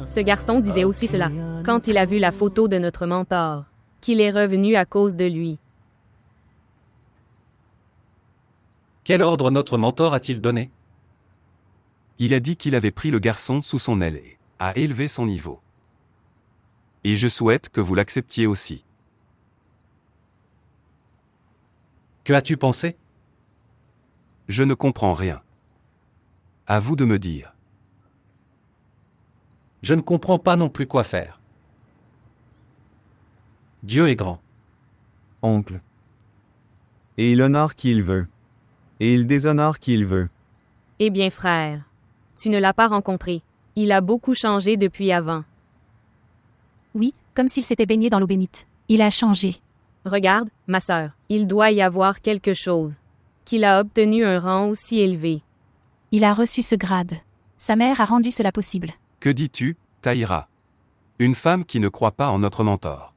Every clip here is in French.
Ce garçon disait aussi cela, quand il a vu la photo de notre mentor, qu'il est revenu à cause de lui. Quel ordre notre mentor a-t-il donné? Il a dit qu'il avait pris le garçon sous son aile et a élevé son niveau. Et je souhaite que vous l'acceptiez aussi. Que as-tu pensé? Je ne comprends rien. À vous de me dire. Je ne comprends pas non plus quoi faire. Dieu est grand. Oncle. Et il honore qui il veut. Et il déshonore qui il veut. Eh bien, frère, tu ne l'as pas rencontré. Il a beaucoup changé depuis avant. Oui, comme s'il s'était baigné dans l'eau bénite. Il a changé. Regarde, ma sœur, il doit y avoir quelque chose. Qu'il a obtenu un rang aussi élevé. Il a reçu ce grade. Sa mère a rendu cela possible. Que dis-tu, Taïra? Une femme qui ne croit pas en notre mentor.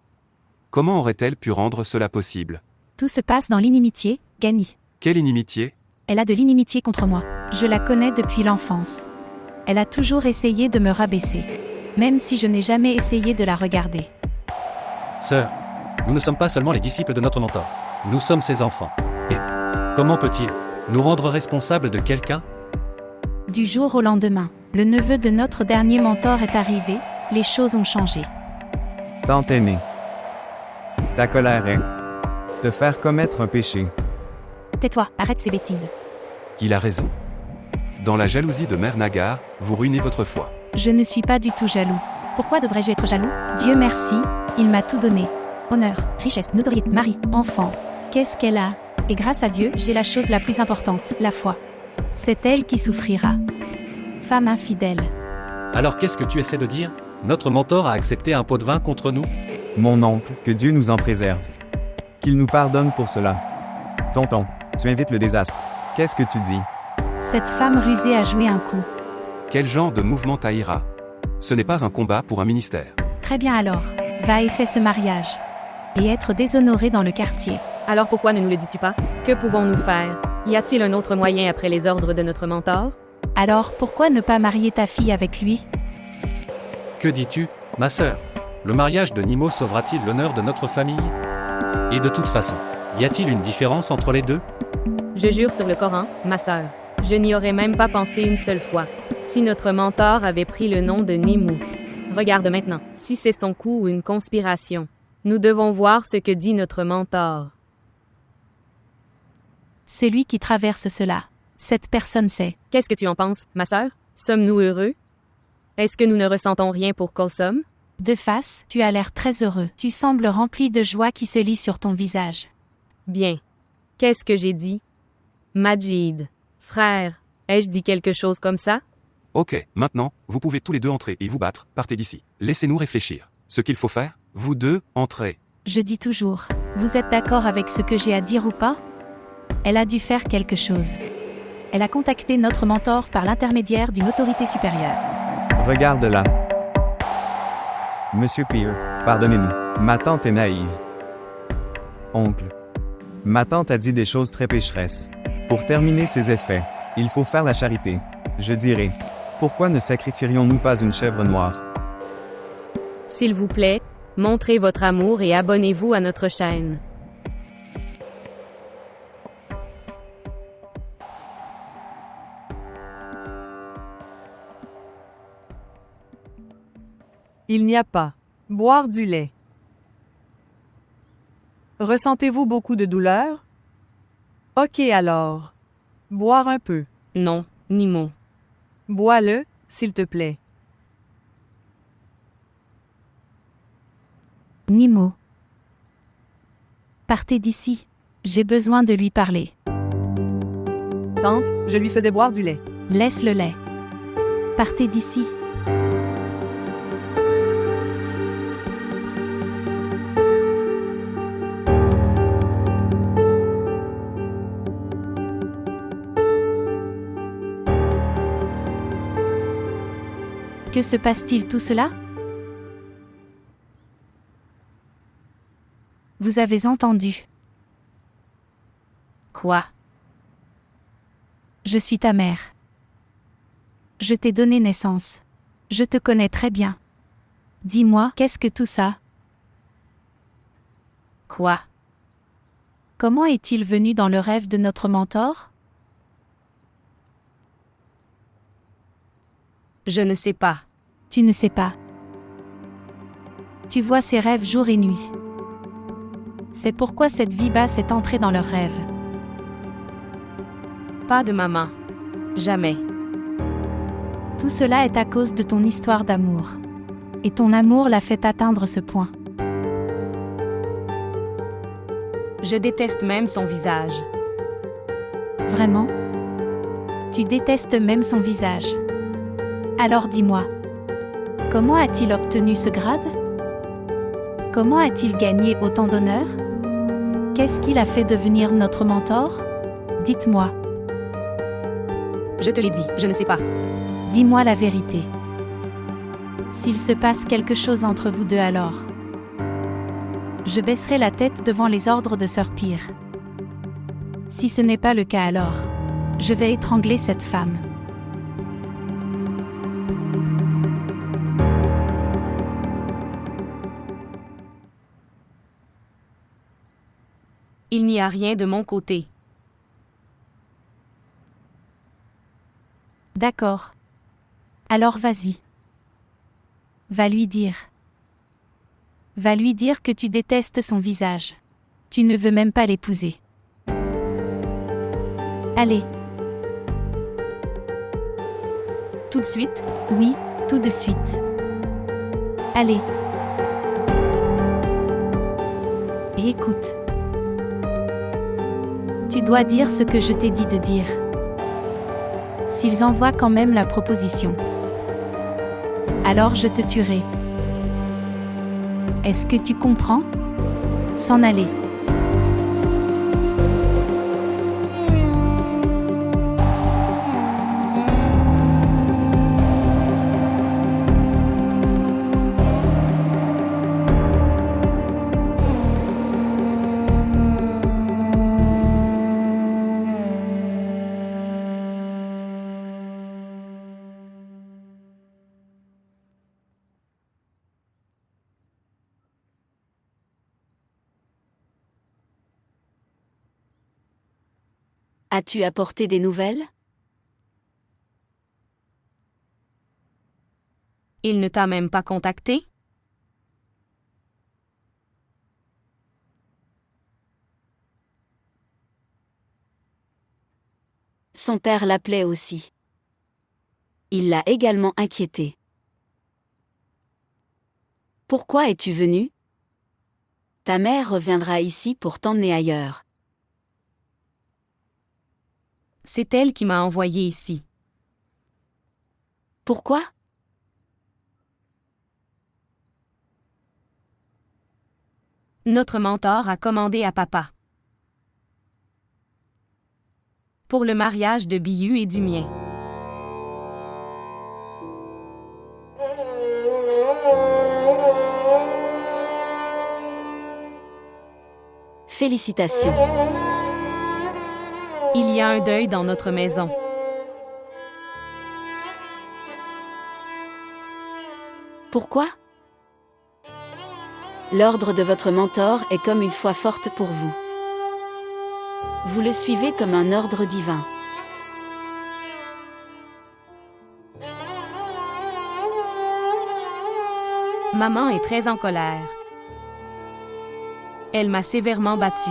Comment aurait-elle pu rendre cela possible? Tout se passe dans l'inimitié, Gani. Quelle inimitié? Elle a de l'inimitié contre moi. Je la connais depuis l'enfance. Elle a toujours essayé de me rabaisser. Même si je n'ai jamais essayé de la regarder. Sœur, nous ne sommes pas seulement les disciples de notre mentor. Nous sommes ses enfants. Et comment peut-il nous rendre responsables de quelqu'un? Du jour au lendemain, le neveu de notre dernier mentor est arrivé, les choses ont changé. Tante aînée. Ta colère est te faire commettre un péché. Tais-toi, arrête ces bêtises. Il a raison. Dans la jalousie de Mère Nagar, vous ruinez votre foi. Je ne suis pas du tout jaloux. Pourquoi devrais-je être jaloux? Dieu merci, il m'a tout donné. Honneur, richesse, notoriété, mari, enfant. Qu'est-ce qu'elle a? Et grâce à Dieu, j'ai la chose la plus importante, la foi. C'est elle qui souffrira. Femme infidèle. Alors qu'est-ce que tu essaies de dire? Notre mentor a accepté un pot de vin contre nous? Mon oncle, que Dieu nous en préserve. Qu'il nous pardonne pour cela. Tonton, tu invites le désastre. Qu'est-ce que tu dis? Cette femme rusée a joué un coup. Quel genre de mouvement Taïra? Ce n'est pas un combat pour un ministère. Très bien alors, va et fais ce mariage. Et être déshonoré dans le quartier. Alors pourquoi ne nous le dis-tu pas? Que pouvons-nous faire? Y a-t-il un autre moyen après les ordres de notre mentor? Alors pourquoi ne pas marier ta fille avec lui? Que dis-tu, ma sœur? Le mariage de Nimo sauvera-t-il l'honneur de notre famille? Et de toute façon, y a-t-il une différence entre les deux? Je jure sur le Coran, ma sœur, je n'y aurais même pas pensé une seule fois. Si notre mentor avait pris le nom de Nimou. Regarde maintenant, si c'est son coup ou une conspiration. Nous devons voir ce que dit notre mentor. Celui qui traverse cela. Cette personne sait. Qu'est-ce que tu en penses, ma sœur? Sommes-nous heureux? Est-ce que nous ne ressentons rien pour Kolsom? De face, tu as l'air très heureux. Tu sembles rempli de joie qui se lit sur ton visage. Bien. Qu'est-ce que j'ai dit? Majid. Frère, ai-je dit quelque chose comme ça? Ok, maintenant, vous pouvez tous les deux entrer et vous battre, partez d'ici. Laissez-nous réfléchir. Ce qu'il faut faire, vous deux, entrez. Je dis toujours, vous êtes d'accord avec ce que j'ai à dire ou pas? Elle a dû faire quelque chose. Elle a contacté notre mentor par l'intermédiaire d'une autorité supérieure. Regarde-la. Monsieur Peer, pardonnez-nous. Ma tante est naïve. Oncle. Ma tante a dit des choses très pécheresses. Pour terminer ses effets, il faut faire la charité. Je dirais, pourquoi ne sacrifierions-nous pas une chèvre noire? S'il vous plaît, montrez votre amour et abonnez-vous à notre chaîne. Il n'y a pas. Boire du lait. Ressentez-vous beaucoup de douleur? Ok alors. Boire un peu. Non, Nimo. Bois-le, s'il te plaît. Nimo. Partez d'ici. J'ai besoin de lui parler. Tante, je lui faisais boire du lait. Laisse le lait. Partez d'ici. Que se passe-t-il tout cela? Vous avez entendu. Quoi? Je suis ta mère. Je t'ai donné naissance. Je te connais très bien. Dis-moi, qu'est-ce que tout ça? Quoi? Comment est-il venu dans le rêve de notre mentor? Je ne sais pas. Tu ne sais pas. Tu vois ces rêves jour et nuit. C'est pourquoi cette vie basse est entrée dans leurs rêves. Pas de maman. Jamais. Tout cela est à cause de ton histoire d'amour. Et ton amour l'a fait atteindre ce point. Je déteste même son visage. Vraiment? Tu détestes même son visage. Alors dis-moi, comment a-t-il obtenu ce grade? Comment a-t-il gagné autant d'honneur? Qu'est-ce qu'il a fait devenir notre mentor? Dites-moi. Je te l'ai dit, je ne sais pas. Dis-moi la vérité. S'il se passe quelque chose entre vous deux alors, je baisserai la tête devant les ordres de Sœur Pire. Si ce n'est pas le cas alors, je vais étrangler cette femme. Il n'y a rien de mon côté. D'accord. Alors vas-y. Va lui dire. Va lui dire que tu détestes son visage. Tu ne veux même pas l'épouser. Allez. Tout de suite? Oui, tout de suite. Allez. Et écoute. Tu dois dire ce que je t'ai dit de dire. S'ils envoient quand même la proposition, alors je te tuerai. Est-ce que tu comprends? S'en aller. As-tu apporté des nouvelles? Il ne t'a même pas contacté? Son père l'appelait aussi. Il l'a également inquiété. Pourquoi es-tu venu? Ta mère reviendra ici pour t'emmener ailleurs. C'est elle qui m'a envoyé ici. Pourquoi? Notre mentor a commandé à papa. Pour le mariage de Biyu et du mien. Félicitations. Il y a un deuil dans notre maison. Pourquoi? L'ordre de votre mentor est comme une foi forte pour vous. Vous le suivez comme un ordre divin. Maman est très en colère. Elle m'a sévèrement battue.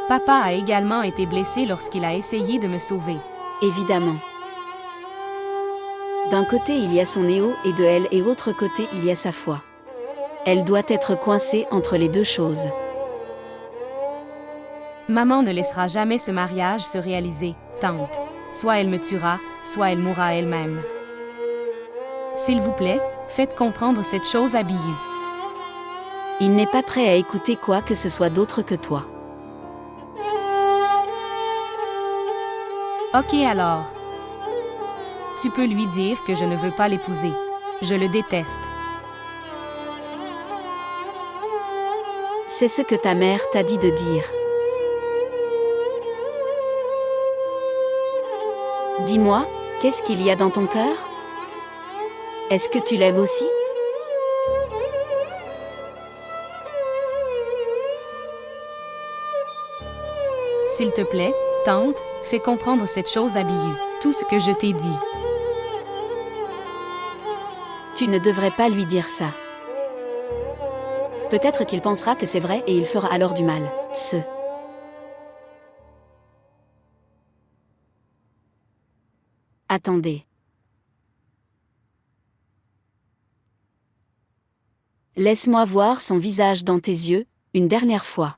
Papa a également été blessé lorsqu'il a essayé de me sauver. Évidemment. D'un côté il y a son néo et de elle et autre côté il y a sa foi. Elle doit être coincée entre les deux choses. Maman ne laissera jamais ce mariage se réaliser, tante. Soit elle me tuera, soit elle mourra elle-même. S'il vous plaît, faites comprendre cette chose à Biyu. Il n'est pas prêt à écouter quoi que ce soit d'autre que toi. Ok alors. Tu peux lui dire que je ne veux pas l'épouser. Je le déteste. C'est ce que ta mère t'a dit de dire. Dis-moi, qu'est-ce qu'il y a dans ton cœur? Est-ce que tu l'aimes aussi? S'il te plaît, tante, fais comprendre cette chose à Bihu. Tout ce que je t'ai dit. Tu ne devrais pas lui dire ça. Peut-être qu'il pensera que c'est vrai et il fera alors du mal. Attendez. Laisse-moi voir son visage dans tes yeux, une dernière fois.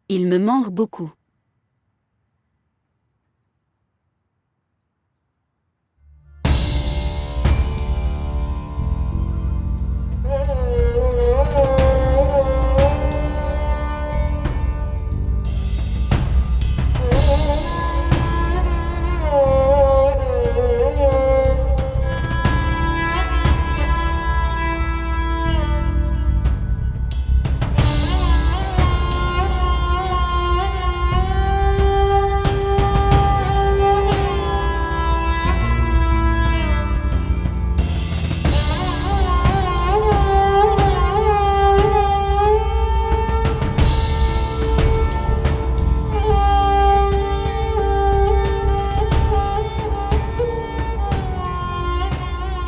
Il me manque beaucoup.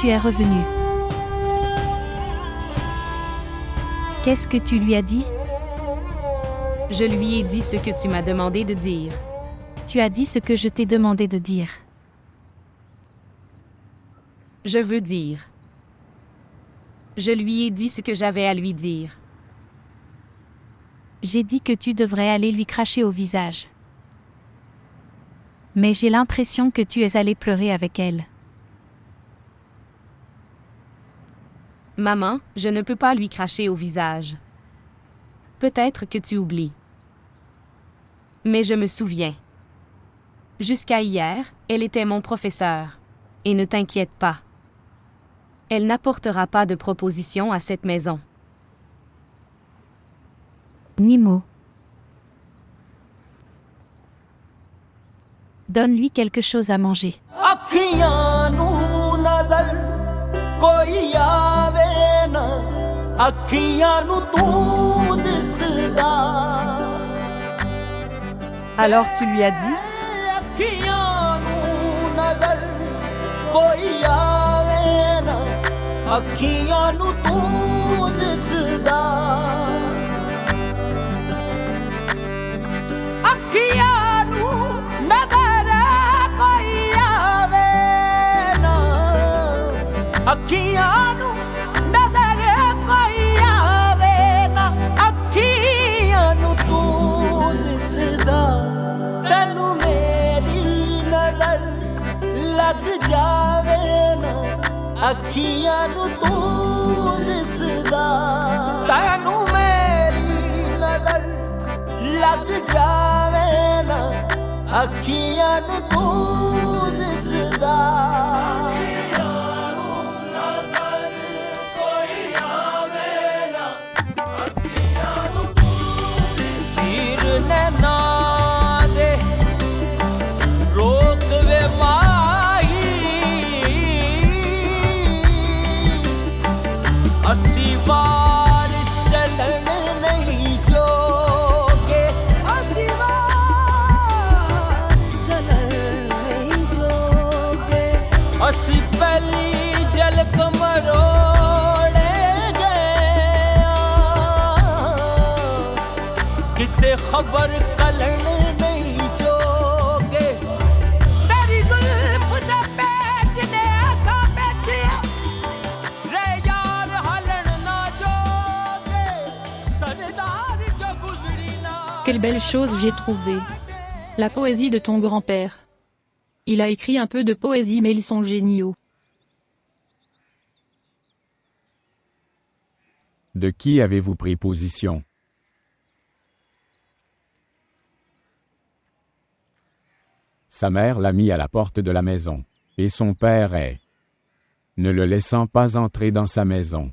Tu es revenu. Qu'est-ce que tu lui as dit? Je lui ai dit ce que tu m'as demandé de dire. Tu as dit ce que je t'ai demandé de dire. Je veux dire. Je lui ai dit ce que j'avais à lui dire. J'ai dit que tu devrais aller lui cracher au visage. Mais j'ai l'impression que tu es allé pleurer avec elle. Maman, je ne peux pas lui cracher au visage. Peut-être que tu oublies. Mais je me souviens. Jusqu'à hier, elle était mon professeur. Et ne t'inquiète pas. Elle n'apportera pas de proposition à cette maison. Nimo. Donne-lui quelque chose à manger. Alors tu lui as dit? ਅੱਖੀਆਂ ਨੂੰ ਤੂੰ ਦਿਸਦਾ ਤੈਨੂੰ ਮੇਰੀ ਨਜ਼ਰ ਲੱਗ ਜਾਵੇ ਨਾ ਅੱਖੀਆਂ ਨੂੰ ਤੂੰ ਦਿਸਦਾ ਅੱਖੀਆਂ ਨੂੰ ਨਜ਼ਰ ਕੋਈ ਆਵੇ ਨਾ ਅੱਖੀਆਂ ਨੂੰ ਤੂੰ ਦਿਸਦਾ ਨੇ ਨਾ ਦੇ ਰੋਕ ਵੇ अस्सी बार चलन नहीं जोगे अस्सी बार चलन नहीं जोगे अस्सी पहली जल कमरोड़े गए किते खबर कलन नहीं जोगे तेरी जुल्फ दे पेच ने ऐसा बैठिया Quelle belle chose j'ai trouvé. La poésie de ton grand-père. Il a écrit un peu de poésie mais ils sont géniaux. De qui avez-vous pris position? Sa mère l'a mis à la porte de la maison, et son père est, ne le laissant pas entrer dans sa maison.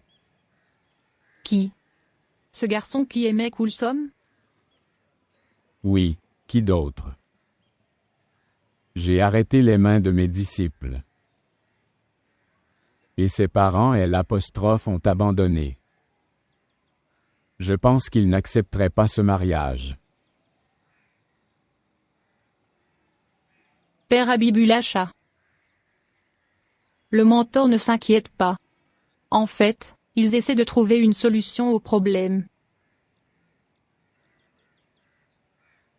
Qui? Ce garçon qui aimait Coulson? Oui, qui d'autre? J'ai arrêté les mains de mes disciples. Et ses parents et l'apostrophe ont abandonné. Je pense qu'ils n'accepteraient pas ce mariage. Père Abibulacha. Le mentor ne s'inquiète pas. En fait, ils essaient de trouver une solution au problème.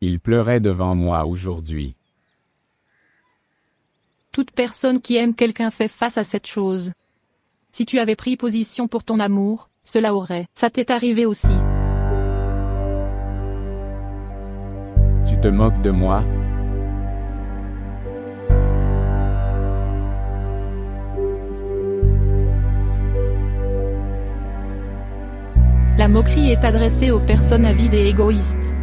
Il pleurait devant moi aujourd'hui. Toute personne qui aime quelqu'un fait face à cette chose. Si tu avais pris position pour ton amour, cela aurait. Ça t'est arrivé aussi. Tu te moques de moi? La moquerie est adressée aux personnes avides et égoïstes.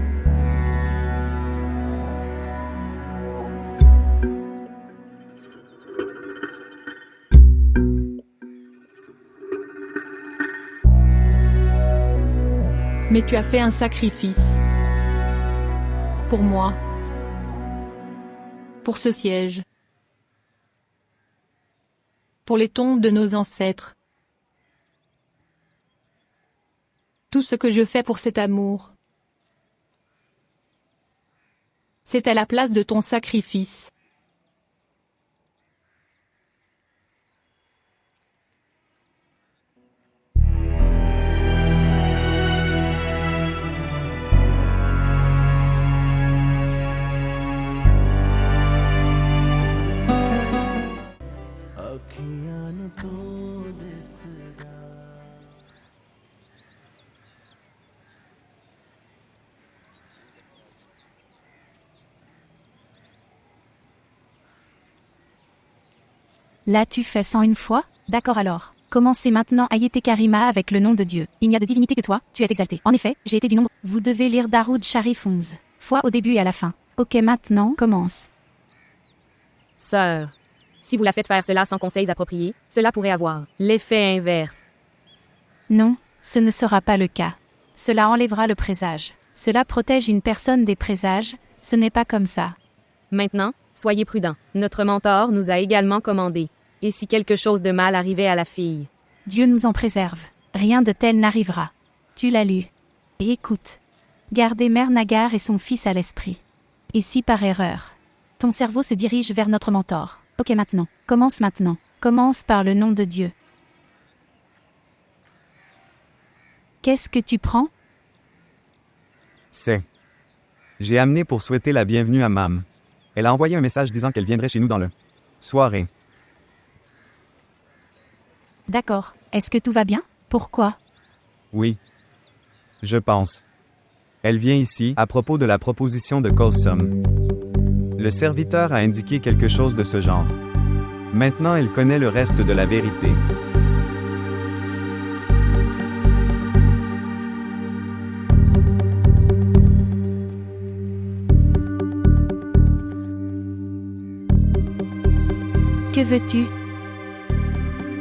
Mais tu as fait un sacrifice. Pour moi. Pour ce siège. Pour les tombes de nos ancêtres. Tout ce que je fais pour cet amour, c'est à la place de ton sacrifice. L'as-tu fait 101 fois? D'accord alors. Commencez maintenant Ayete Karima avec le nom de Dieu. Il n'y a de divinité que toi, tu es exalté. En effet, j'ai été du nombre. Vous devez lire Daroud Sharif 11 fois au début et à la fin. Ok, maintenant, commence. Sœur, si vous la faites faire cela sans conseils appropriés, cela pourrait avoir l'effet inverse. Non, ce ne sera pas le cas. Cela enlèvera le présage. Cela protège une personne des présages, ce n'est pas comme ça. Maintenant, soyez prudents. Notre mentor nous a également commandé. Et si quelque chose de mal arrivait à la fille? Dieu nous en préserve. Rien de tel n'arrivera. Tu l'as lu. Et écoute. Gardez Mère Nagar et son fils à l'esprit. Et si par erreur, ton cerveau se dirige vers notre mentor. Ok maintenant. Commence maintenant. Commence par le nom de Dieu. Qu'est-ce que tu prends? J'ai amené pour souhaiter la bienvenue à Mam. Elle a envoyé un message disant qu'elle viendrait chez nous dans le soirée. D'accord. Est-ce que tout va bien? Pourquoi? Oui. Je pense. Elle vient ici à propos de la proposition de Colsum. Le serviteur a indiqué quelque chose de ce genre. Maintenant, elle connaît le reste de la vérité. Que veux-tu?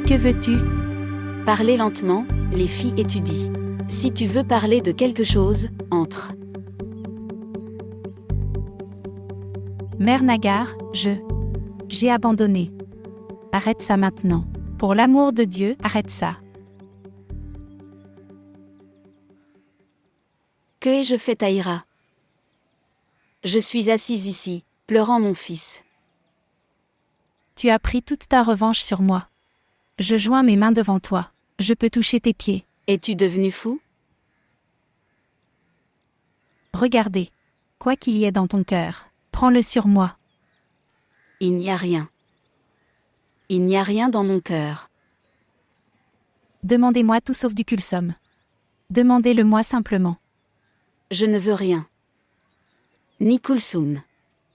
Que veux-tu? Parlez lentement, les filles étudient. Si tu veux parler de quelque chose, entre. Mère Nagar, j'ai abandonné. Arrête ça maintenant. Pour l'amour de Dieu, arrête ça. Que ai-je fait, Taïra? Je suis assise ici, pleurant mon fils. Tu as pris toute ta revanche sur moi. Je joins mes mains devant toi. Je peux toucher tes pieds. Es-tu devenu fou? Regardez. Quoi qu'il y ait dans ton cœur, prends-le sur moi. Il n'y a rien. Il n'y a rien dans mon cœur. Demandez-moi tout sauf du Kulsum. Demandez-le-moi simplement. Je ne veux rien. Ni Kulsum.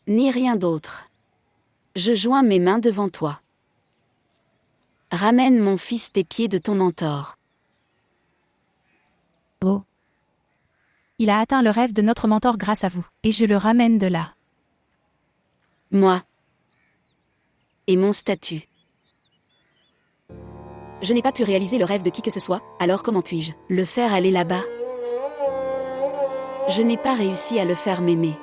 Ni rien d'autre. Je joins mes mains devant toi. Ramène mon fils tes pieds de ton mentor. Oh. Il a atteint le rêve de notre mentor grâce à vous, et je le ramène de là. Moi. Et mon statut. Je n'ai pas pu réaliser le rêve de qui que ce soit, alors comment puis-je le faire aller là-bas? Je n'ai pas réussi à le faire m'aimer.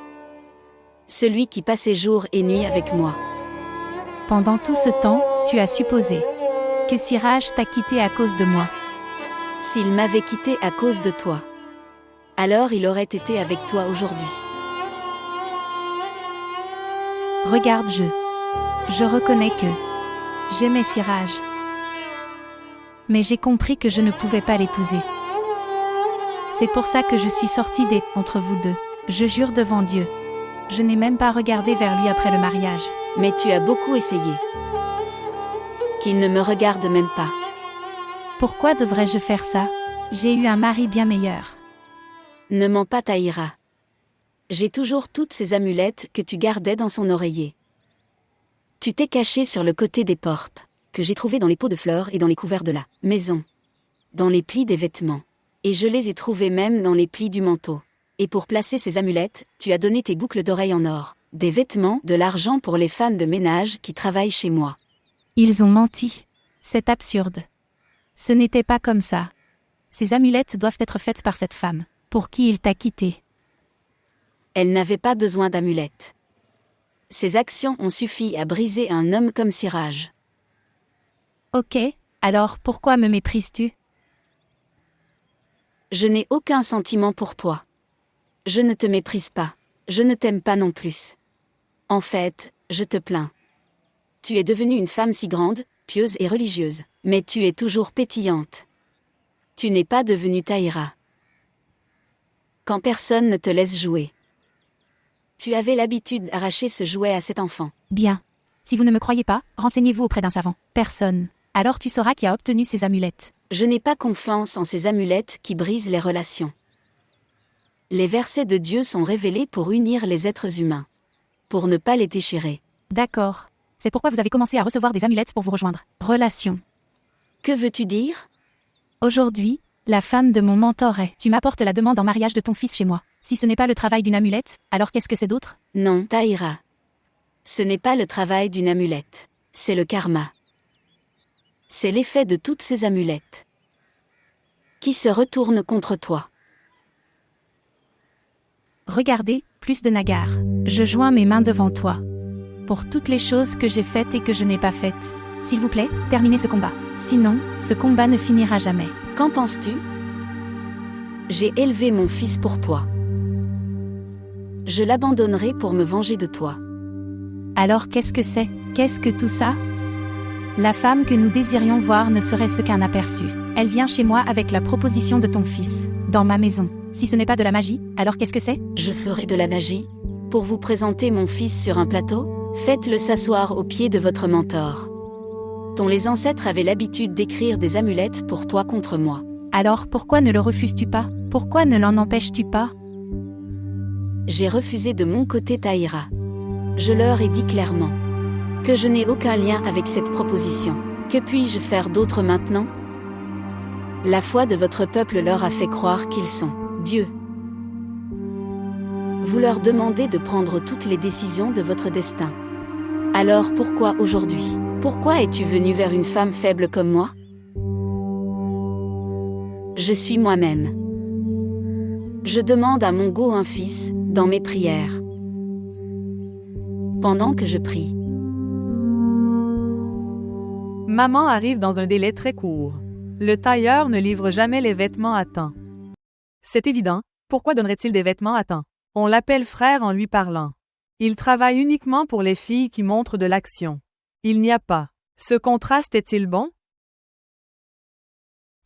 celui qui passait jour et nuit avec moi. Pendant tout ce temps, tu as supposé que Siraj t'a quitté à cause de moi. S'il m'avait quitté à cause de toi, alors il aurait été avec toi aujourd'hui. Regarde, je reconnais que j'aimais Siraj. Mais j'ai compris que je ne pouvais pas l'épouser. C'est pour ça que je suis sortie entre vous deux. Je jure devant Dieu. Je n'ai même pas regardé vers lui après le mariage. Mais tu as beaucoup essayé. Qu'il ne me regarde même pas. Pourquoi devrais-je faire ça? J'ai eu un mari bien meilleur. Ne mens pas, Tahira. J'ai toujours toutes ces amulettes que tu gardais dans son oreiller. Tu t'es caché sur le côté des portes, que j'ai trouvées dans les pots de fleurs et dans les couverts de la maison. Dans les plis des vêtements. Et je les ai trouvées même dans les plis du manteau. Et pour placer ces amulettes, tu as donné tes boucles d'oreilles en or, des vêtements, de l'argent pour les femmes de ménage qui travaillent chez moi. Ils ont menti. C'est absurde. Ce n'était pas comme ça. Ces amulettes doivent être faites par cette femme, pour qui il t'a quitté. Elle n'avait pas besoin d'amulettes. Ses actions ont suffi à briser un homme comme Siraj. Ok, alors pourquoi me méprises-tu? Je n'ai aucun sentiment pour toi. Je ne te méprise pas. Je ne t'aime pas non plus. En fait, je te plains. Tu es devenue une femme si grande, pieuse et religieuse, mais tu es toujours pétillante. Tu n'es pas devenue Tahira. Quand personne ne te laisse jouer. Tu avais l'habitude d'arracher ce jouet à cet enfant. Bien. Si vous ne me croyez pas, renseignez-vous auprès d'un savant. Personne. Alors tu sauras qui a obtenu ces amulettes. Je n'ai pas confiance en ces amulettes qui brisent les relations. Les versets de Dieu sont révélés pour unir les êtres humains. Pour ne pas les déchirer. D'accord. C'est pourquoi vous avez commencé à recevoir des amulettes pour vous rejoindre. Relation. Que veux-tu dire? Aujourd'hui, la femme de mon mentor est. Tu m'apportes la demande en mariage de ton fils chez moi. Si ce n'est pas le travail d'une amulette, alors qu'est-ce que c'est d'autre? Non, Tahira. Ce n'est pas le travail d'une amulette. C'est le karma. C'est l'effet de toutes ces amulettes qui se retournent contre toi. Regardez, plus de nagar. Je joins mes mains devant toi. Pour toutes les choses que j'ai faites et que je n'ai pas faites. S'il vous plaît, terminez ce combat. Sinon, ce combat ne finira jamais. Qu'en penses-tu? J'ai élevé mon fils pour toi. Je l'abandonnerai pour me venger de toi. Alors qu'est-ce que c'est? Qu'est-ce que tout ça? La femme que nous désirions voir ne serait-ce qu'un aperçu. Elle vient chez moi avec la proposition de ton fils, dans ma maison. Si ce n'est pas de la magie, alors qu'est-ce que c'est? Je ferai de la magie. Pour vous présenter mon fils sur un plateau, faites-le s'asseoir au pied de votre mentor. Dont les ancêtres avaient l'habitude d'écrire des amulettes pour toi contre moi. Alors pourquoi ne le refuses-tu pas? Pourquoi ne l'en empêches-tu pas? J'ai refusé de mon côté Tahira. Je leur ai dit clairement que je n'ai aucun lien avec cette proposition. Que puis-je faire d'autre maintenant? La foi de votre peuple leur a fait croire qu'ils sont Dieu. Vous leur demandez de prendre toutes les décisions de votre destin. Alors pourquoi aujourd'hui? Pourquoi es-tu venu vers une femme faible comme moi? Je suis moi-même. Je demande à mon go un fils, dans mes prières. Pendant que je prie. Maman arrive dans un délai très court. Le tailleur ne livre jamais les vêtements à temps. C'est évident, pourquoi donnerait-il des vêtements à temps? On l'appelle frère en lui parlant. Il travaille uniquement pour les filles qui montrent de l'action. Il n'y a pas. Ce contraste est-il bon?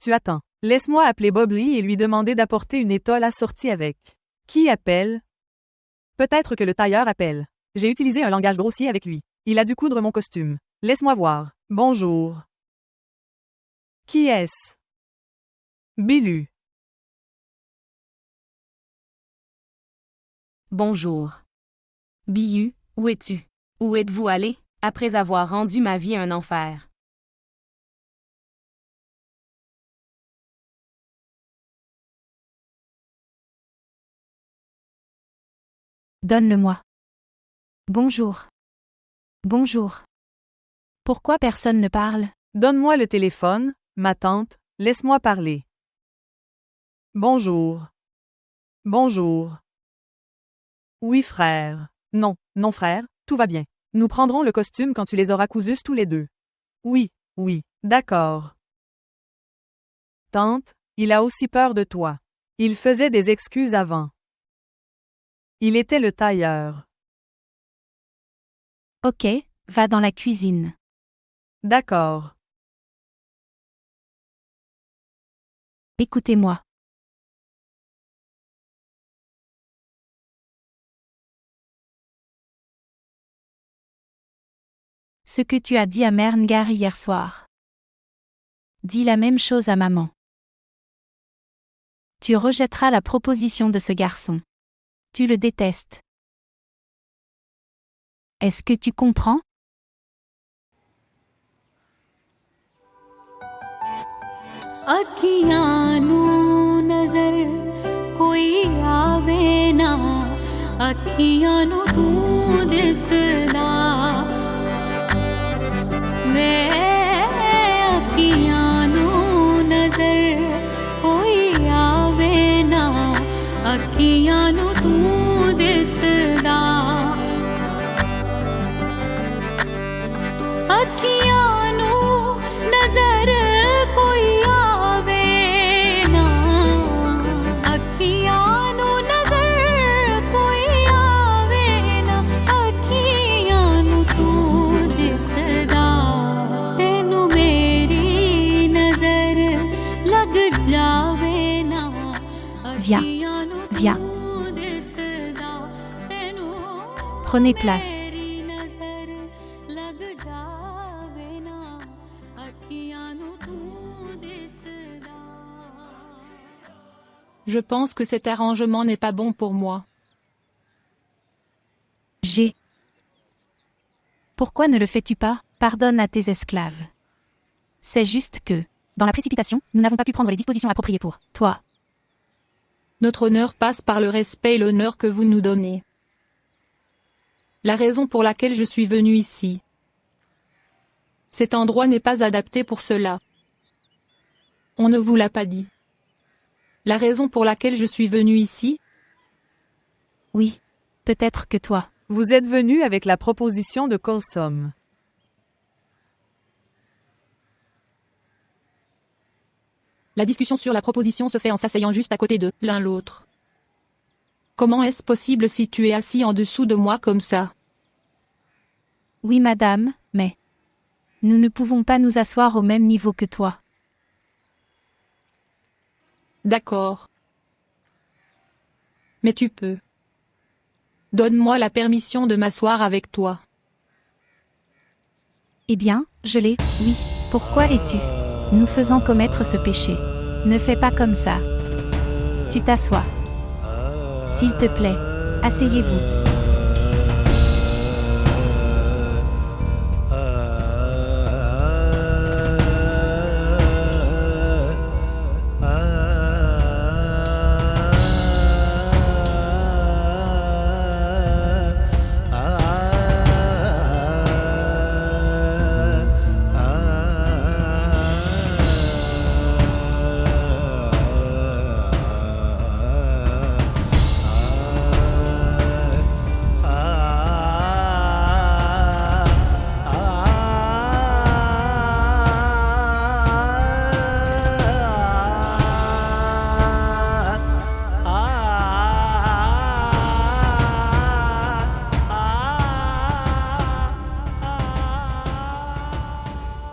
Tu attends. Laisse-moi appeler Bobby et lui demander d'apporter une étole assortie avec. Qui appelle? Peut-être que le tailleur appelle. J'ai utilisé un langage grossier avec lui. Il a dû coudre mon costume. Laisse-moi voir. Bonjour. Qui est-ce? Bilu. Bonjour. Biyu, où es-tu? Où êtes-vous allé, après avoir rendu ma vie un enfer? Donne-le-moi. Bonjour. Bonjour. Pourquoi personne ne parle? Donne-moi le téléphone, ma tante, laisse-moi parler. Bonjour. Bonjour. Oui, frère. Non, non frère, tout va bien. Nous prendrons le costume quand tu les auras cousus tous les deux. Oui, oui, d'accord. Tante, il a aussi peur de toi. Il faisait des excuses avant. Il était le tailleur. Ok, va dans la cuisine. D'accord. Écoutez-moi. Ce que tu as dit à Mère Ngari hier soir. Dis la même chose à maman. Tu rejetteras la proposition de ce garçon. Tu le détestes. Est-ce que tu comprends? अखियां नू नजर कोई आवे ना अखियां नू तू दिसदा मैं अखियां नू नजर कोई आवे ना अखियां नू तू दिसदा अखियां नू नजर कोई Viens, viens. Prenez place. Je pense que cet arrangement n'est pas bon pour moi. Pourquoi ne le fais-tu pas? Pardonne à tes esclaves. C'est juste que, dans la précipitation, nous n'avons pas pu prendre les dispositions appropriées pour toi. Notre honneur passe par le respect et l'honneur que vous nous donnez. La raison pour laquelle je suis venu ici. Cet endroit n'est pas adapté pour cela. On ne vous l'a pas dit. La raison pour laquelle je suis venu ici? Oui, peut-être que toi. Vous êtes venu avec la proposition de Colsom. La discussion sur la proposition se fait en s'asseyant juste à côté de l'un l'autre. Comment est-ce possible si tu es assis en dessous de moi comme ça? Oui, madame, mais nous ne pouvons pas nous asseoir au même niveau que toi. D'accord. Mais tu peux. Donne-moi la permission de m'asseoir avec toi. Eh bien, je l'ai, oui. Pourquoi es-tu nous faisant commettre ce péché? Ne fais pas comme ça. Tu t'assois. S'il te plaît, asseyez-vous.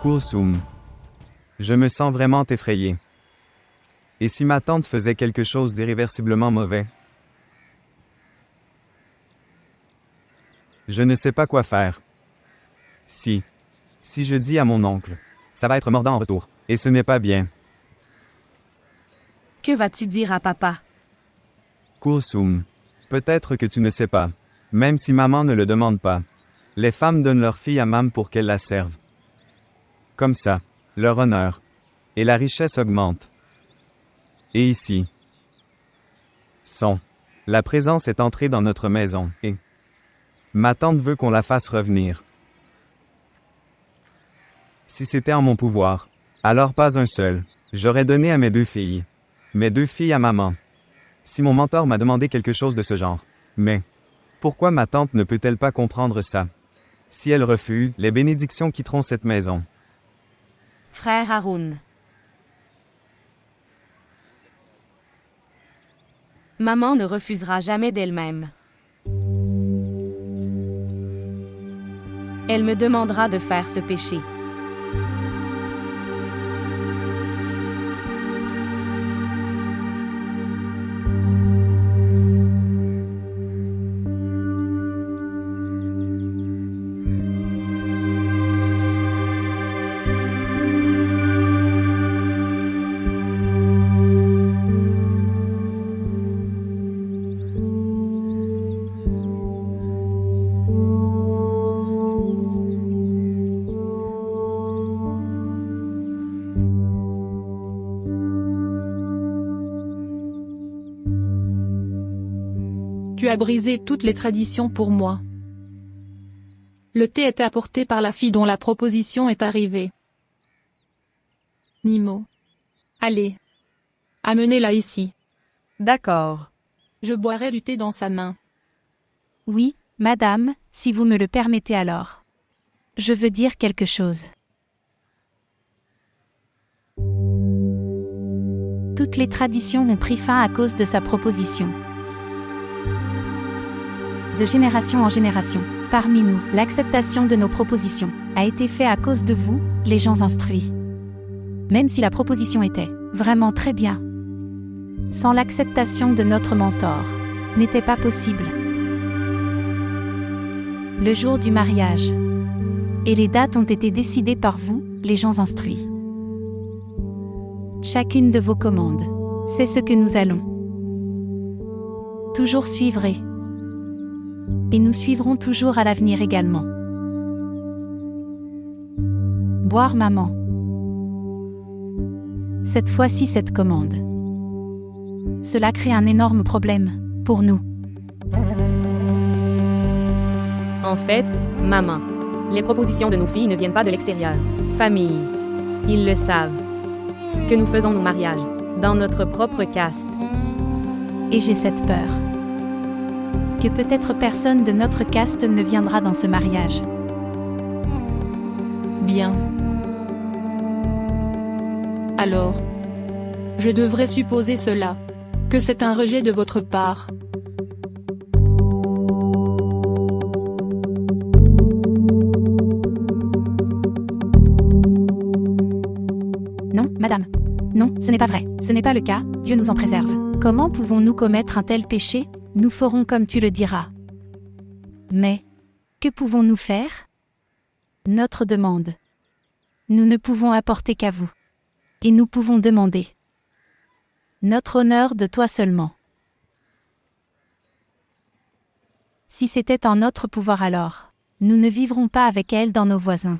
Kulsum. Je me sens vraiment effrayé. Et si ma tante faisait quelque chose d'irréversiblement mauvais? Je ne sais pas quoi faire. Si je dis à mon oncle, ça va être mordant en retour, et ce n'est pas bien. Que vas-tu dire à papa? Kulsum. Peut-être que tu ne sais pas. Même si maman ne le demande pas. Les femmes donnent leur fille à Mam pour qu'elle la serve. Comme ça, leur honneur et la richesse augmentent. Et ici, la présence est entrée dans notre maison, et ma tante veut qu'on la fasse revenir. Si c'était en mon pouvoir, alors pas un seul, j'aurais donné à mes deux filles à maman. Si mon mentor m'a demandé quelque chose de ce genre, mais Pourquoi ma tante ne peut-elle pas comprendre ça? Si elle refuse, les bénédictions quitteront cette maison. Frère Haroun. Maman ne refusera jamais d'elle-même. Elle me demandera de faire ce péché. Tu as brisé toutes les traditions pour moi. Le thé est apporté par la fille dont la proposition est arrivée. Nimo. Allez. Amenez-la ici. D'accord. Je boirai du thé dans sa main. Oui, madame, si vous me le permettez alors. Je veux dire quelque chose. Toutes les traditions ont pris fin à cause de sa proposition. De génération en génération, parmi nous, l'acceptation de nos propositions a été faite à cause de vous, les gens instruits. Même si la proposition était vraiment très bien, sans l'acceptation de notre mentor, n'était pas possible. Le jour du mariage et les dates ont été décidées par vous, les gens instruits. Chacune de vos commandes, c'est ce que nous allons toujours suivre et nous suivrons toujours à l'avenir également. Boire maman. Cette fois-ci cette commande. Cela crée un énorme problème pour nous. En fait, maman, les propositions de nos filles ne viennent pas de l'extérieur. Famille. Ils le savent. Que nous faisons nos mariages dans notre propre caste. Et j'ai cette peur. Que peut-être personne de notre caste ne viendra dans ce mariage. Bien. Alors, je devrais supposer cela, que c'est un rejet de votre part. Non, madame. Non, ce n'est pas vrai. Ce n'est pas le cas, Dieu nous en préserve. Comment pouvons-nous commettre un tel péché? Nous ferons comme tu le diras. Mais, que pouvons-nous faire? Notre demande. Nous ne pouvons apporter qu'à vous. Et nous pouvons demander notre honneur de toi seulement. Si c'était en notre pouvoir alors, nous ne vivrons pas avec elle dans nos voisins.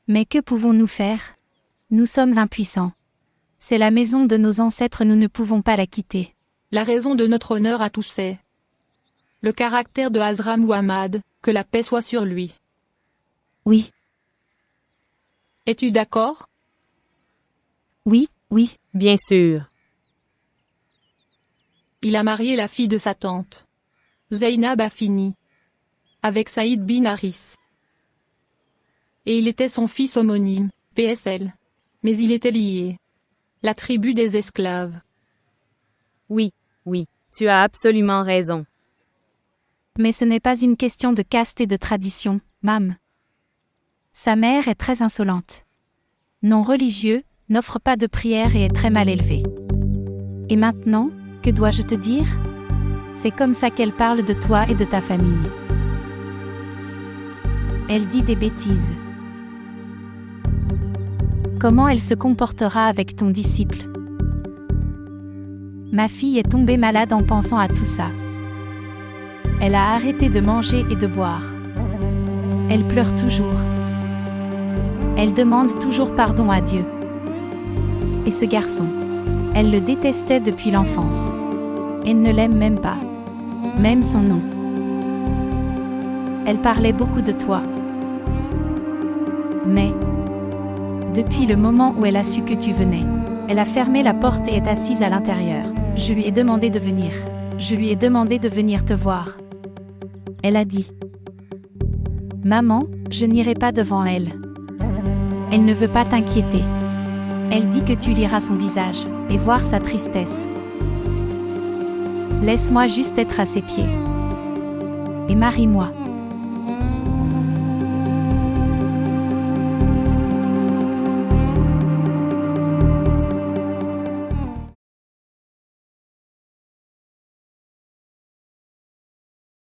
Mais que pouvons-nous faire? Nous sommes impuissants. C'est la maison de nos ancêtres, nous ne pouvons pas la quitter. La raison de notre honneur à tous est le caractère de Hazrat Muhammad, que la paix soit sur lui. Oui. Es-tu d'accord? Oui, oui. Bien sûr. Il a marié la fille de sa tante, Zainab Afini, avec Saïd bin Haris. Et il était son fils homonyme, PSL. Mais il était lié. La tribu des esclaves. Oui, oui, tu as absolument raison. Mais ce n'est pas une question de caste et de tradition, mam. Sa mère est très insolente. Non religieux, n'offre pas de prière et est très mal élevée. Et maintenant, que dois-je te dire? C'est comme ça qu'elle parle de toi et de ta famille. Elle dit des bêtises. Comment elle se comportera avec ton disciple? Ma fille est tombée malade en pensant à tout ça. Elle a arrêté de manger et de boire. Elle pleure toujours. Elle demande toujours pardon à Dieu. Et ce garçon, elle le détestait depuis l'enfance. Elle ne l'aime même pas. Même son nom. Elle parlait beaucoup de toi. Mais, depuis le moment où elle a su que tu venais, elle a fermé la porte et est assise à l'intérieur. Je lui ai demandé de venir. Je lui ai demandé de venir te voir. Elle a dit. Maman, je n'irai pas devant elle. Elle ne veut pas t'inquiéter. Elle dit que tu liras son visage, et voir sa tristesse. Laisse-moi juste être à ses pieds. Et marie-moi.